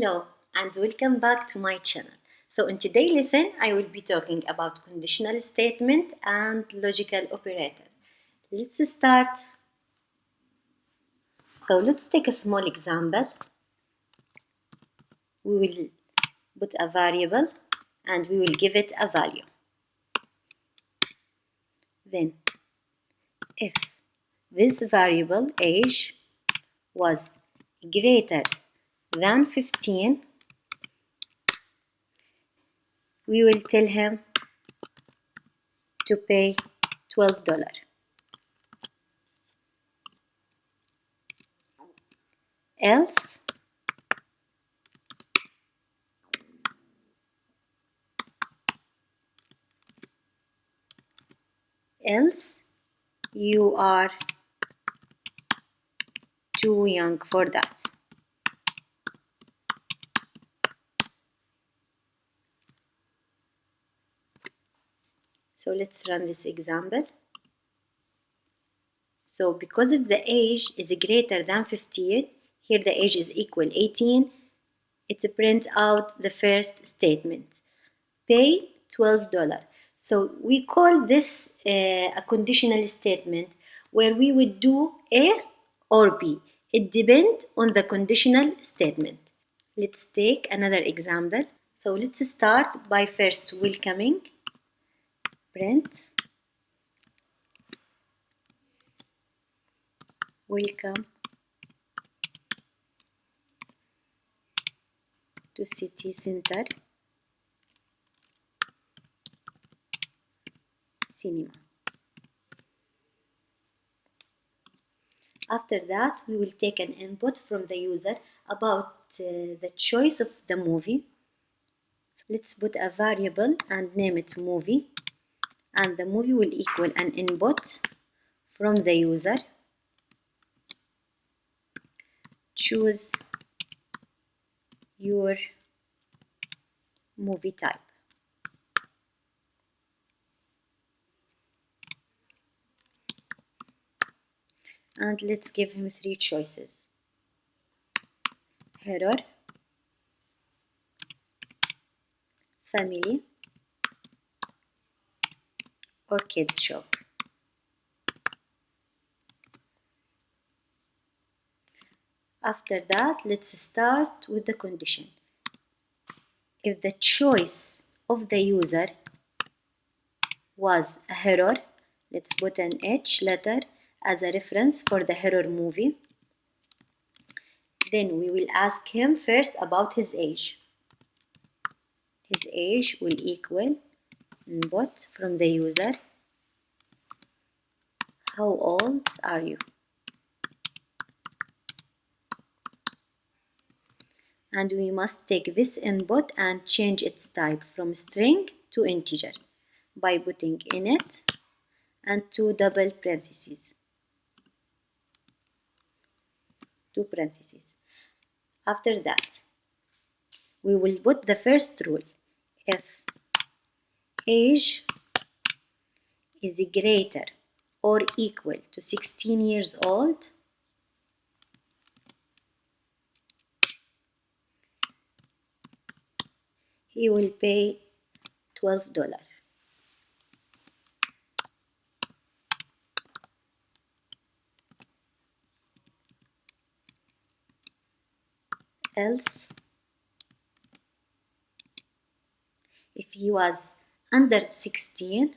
Hello and welcome back to my channel. So in today's lesson I will be talking about conditional statement and logical operator. Let's start. So let's take a small example. We will put a variable and we will give it a value. Then if this variable age was greater than 15, we will tell him to pay $12. Else you are too young for that. So let's run this example. So because if the age is greater than 15, here the age is equal 18, it prints out the first statement. Pay $12. So we call this a conditional statement where we would do A or B. It depends on the conditional statement. Let's take another example. So let's start by first welcoming, print, welcome to city center cinema. After that, we will take an input from the user about the choice of the movie. So let's put a variable and name it movie, and the movie will equal an input from the user. Choose your movie type. And let's give him three choices: horror, family, or kids show. After that, let's start with the condition. If the choice of the user was a horror, let's put an H letter as a reference for the horror movie. Then we will ask him first about his age. His age will equal input from the user. How old are you? And we must take this input and change its type from string to integer by putting in it and two double parentheses. After that, we will put the first rule. If age is greater or equal to 16 years old, he will pay $12. Else, if he was under 16,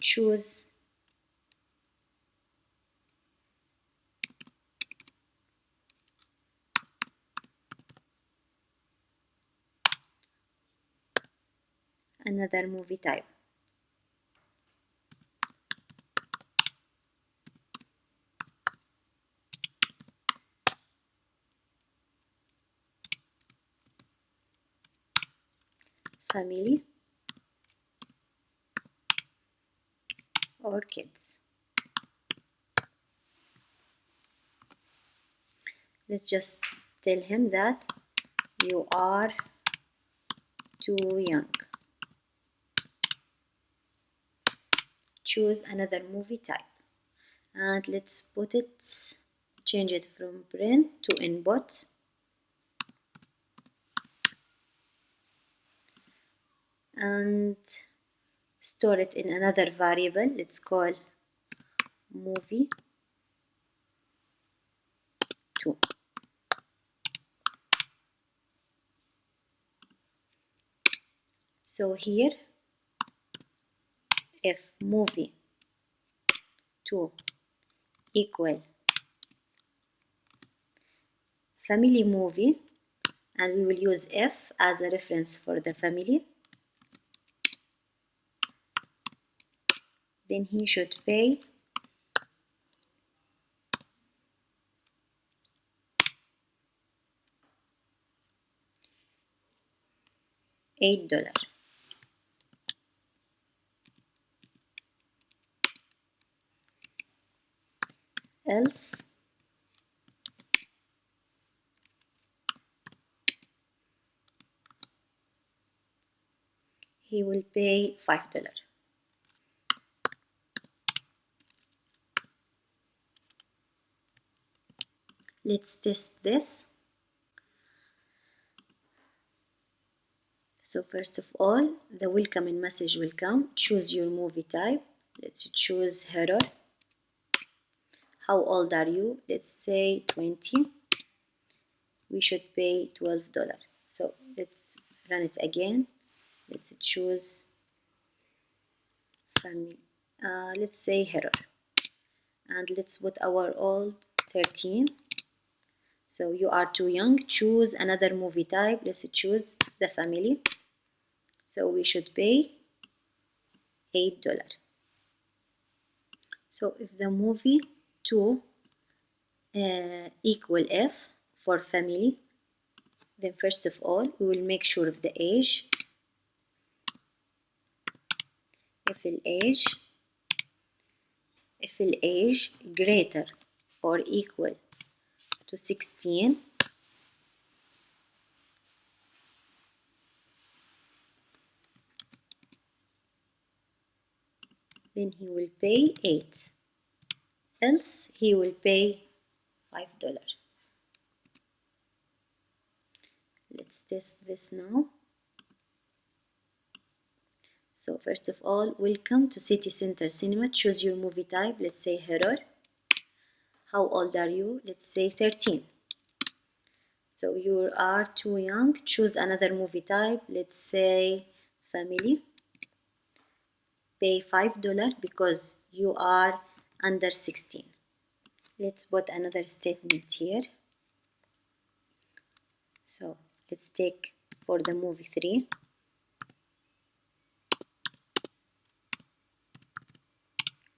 choose another movie type. Family or kids. Let's just tell him that you are too young. Choose another movie type and let's put it change it from print to input. And store it in another variable. Let's call movie 2. So here, if movie 2 equal family movie, and we will use F as a reference for the family, then he should pay $8. Else he will pay $5. Let's test this. So first of all, the welcoming message will come. Choose your movie type. Let's choose horror. How old are you? Let's say 20. We should pay $12. So let's run it again. Let's choose family. Let's say horror. And let's put our old 13. So you are too young. Choose another movie type. Let's choose the family. So we should pay $8. So if the movie 2 equal F for family, then first of all we will make sure of the age. If the age greater or equal to 16, then he will pay 8. Else he will pay $5. Let's test this now. So first of all, welcome to City Center Cinema. Choose your movie type. Let's say horror. How old are you? Let's say 13. So you are too young. Choose another movie type. Let's say family. Pay $5 because you are under 16. Let's put another statement here. So let's take for the movie 3.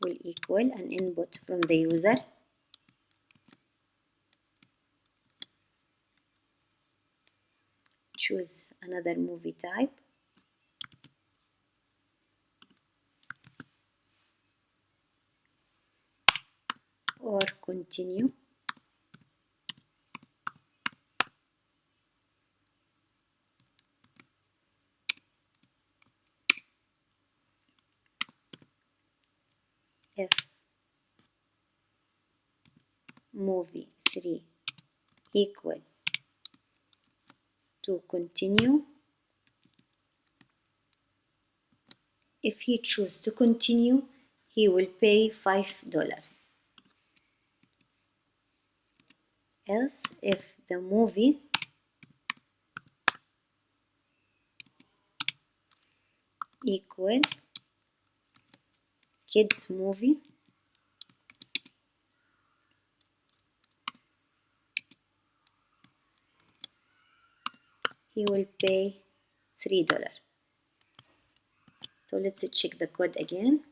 Will equal an input from the user. Choose another movie type. Or continue. If movie 3 equal to continue. If he chooses to continue, he will pay $5. Else, if the movie equal kids movie, he will pay $3. So let's check the code again.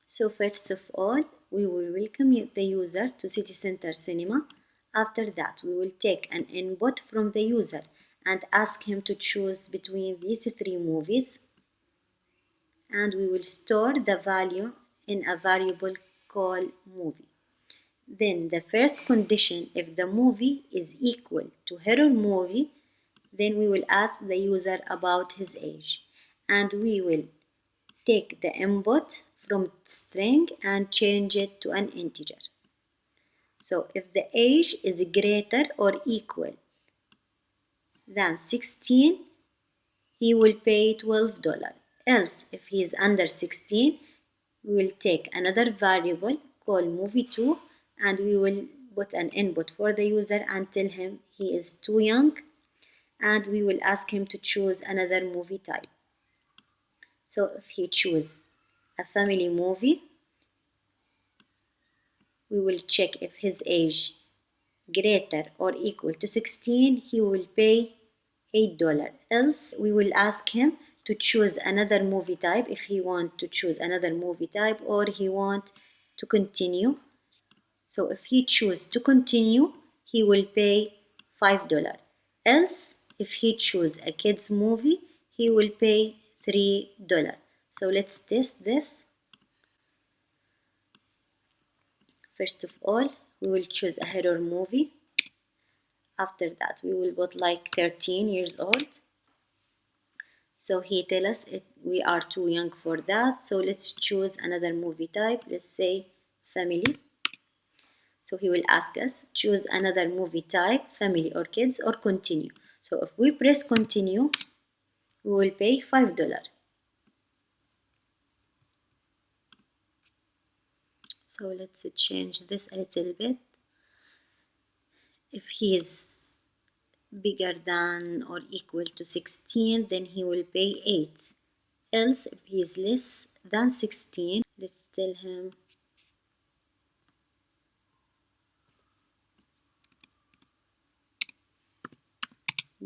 So first of all, we will welcome the user to City Center Cinema. After that, we will take an input from the user and ask him to choose between these 3 movies. And we will store the value in a variable called movie. Then the first condition, if the movie is equal to horror movie, then we will ask the user about his age. And we will take the input from string and change it to an integer. So if the age is greater or equal than 16, he will pay $12. Else, if he is under 16, we will take another variable called movie2 and we will put an input for the user and tell him he is too young, and we will ask him to choose another movie type. So if he chooses a family movie, we will check if his age greater or equal to 16, he will pay $8. Else, we will ask him to choose another movie type if he want to choose another movie type or he want to continue. So if he choose to continue, he will pay $5. Else, if he choose a kids movie, he will pay $3. So let's test this. First of all, we will choose a horror movie. After that, we will put like 13 years old. So he tell us we are too young for that. So let's choose another movie type. Let's say family. So he will ask us choose another movie type, family or kids, or continue. So if we press continue, we will pay $5. So let's change this a little bit. If he is bigger than or equal to 16, then he will pay 8. Else, if he is less than 16, let's tell him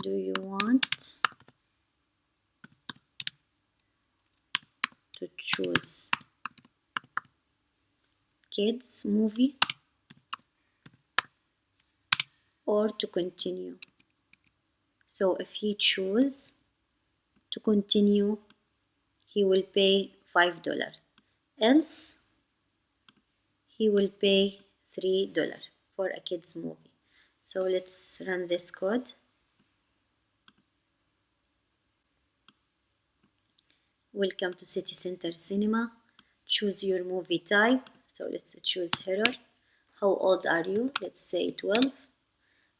do you want to choose kids movie or to continue? So if he choose to continue, he will pay $5. Else, he will pay $3 for a kids movie. So let's run this code. Welcome to City Center Cinema. Choose your movie type. So let's choose horror. How old are you? Let's say 12.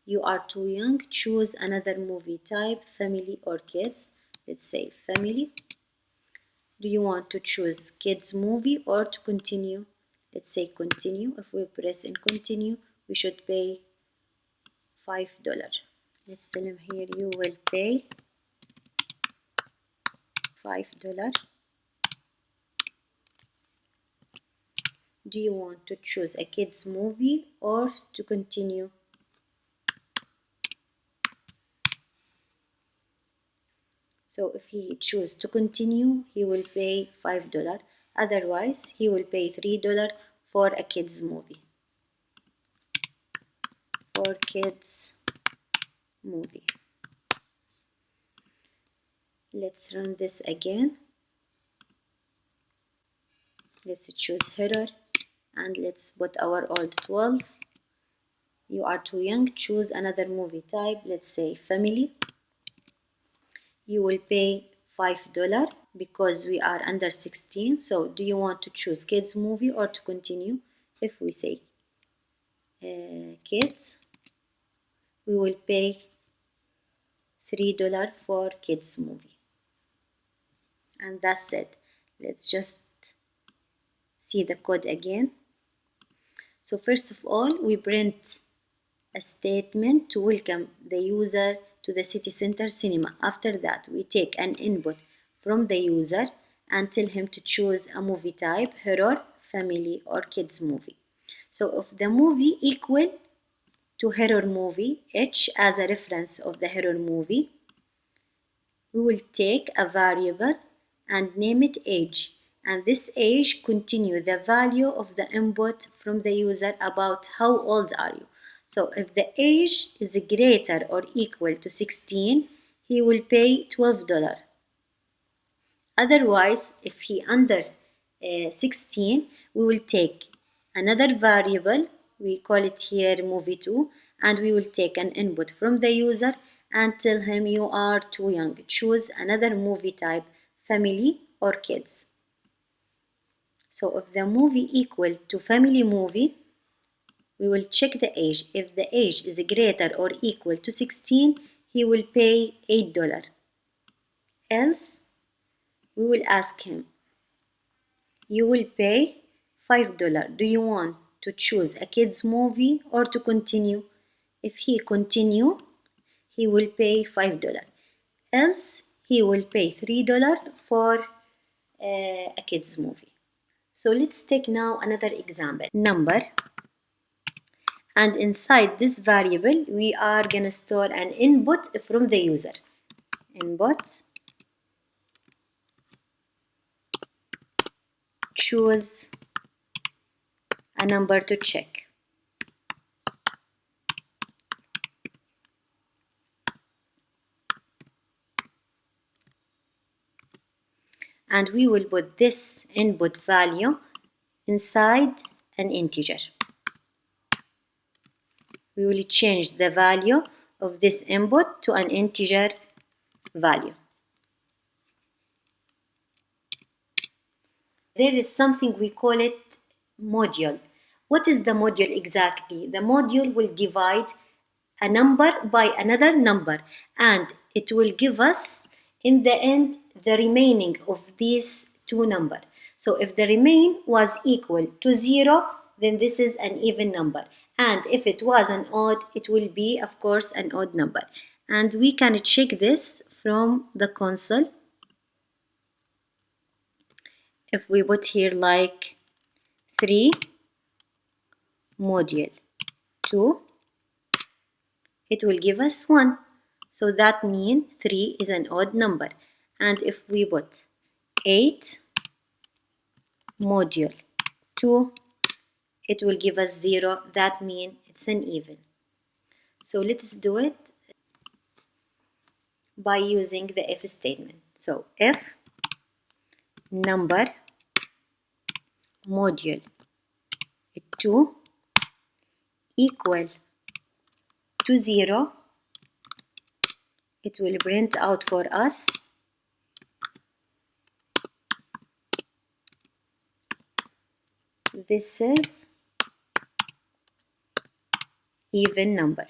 You are too young. Choose another movie type, family or kids. Let's say family. Do you want to choose kids movie or to continue? Let's say continue. If we press in continue, we should pay $5. Let's tell him here you will pay $5. Do you want to choose a kids movie or to continue? So if he choose to continue, he will pay $5. Otherwise, he will pay $3 for a kids movie. For kids movie. Let's run this again. Let's choose horror and let's put our old 12. You are too young. Choose another movie type. Let's say family. You will pay $5 because we are under 16. So do you want to choose kids movie or to continue? If we say kids, we will pay $3 for kids movie. And that's it. Let's just see the code again. So first of all, we print a statement to welcome the user to the city center cinema. After that, we take an input from the user and tell him to choose a movie type, horror, family, or kids movie. So if the movie equal to horror movie, H as a reference of the horror movie, we will take a variable and name it age. And this age continue the value of the input from the user about how old are you. So if the age is greater or equal to 16, he will pay $12. Otherwise, if he under 16, we will take another variable, we call it here movie2, and we will take an input from the user and tell him you are too young. Choose another movie type, family or kids. So if the movie equal to family movie, We will check the age. If the age is greater or equal to 16, he will pay $8. Else, we will ask him, you will pay $5. Do you want to choose a kids movie or to continue? If he continue, he will pay $5. Else, he will pay $3 for a kids movie. So let's take now another example. Number. And inside this variable, we are going to store an input from the user. Input. Choose a number to check. And we will put this input value inside an integer. We will change the value of this input to an integer value. There is something we call it module. What is the module exactly? The module will divide a number by another number, and it will give us in the end the remaining of these two numbers. So if the remain was equal to 0, then this is an even number, and if it was an odd, it will be of course an odd number. And we can check this from the console. If we put here like 3 module 2, it will give us 1. So that means 3 is an odd number. And if we put 8 module 2, it will give us 0. That means it's an even. So let's do it by using the if statement. So if number module 2 equal to 0, it will print out for us this is even number.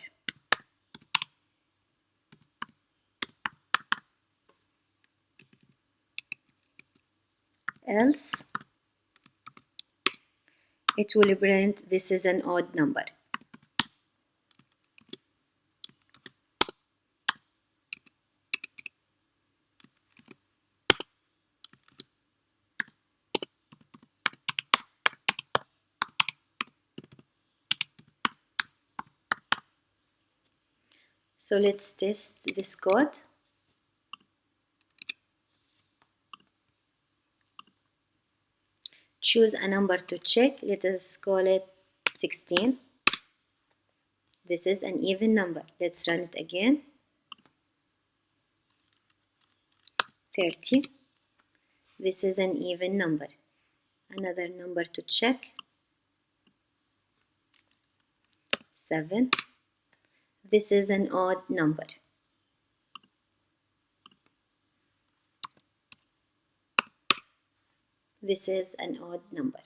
Else, it will print this is an odd number. So let's test this code. Choose a number to check. Let us call it 16. This is an even number. Let's run it again. 30. This is an even number. Another number to check. 7. This is an odd number. This is an odd number.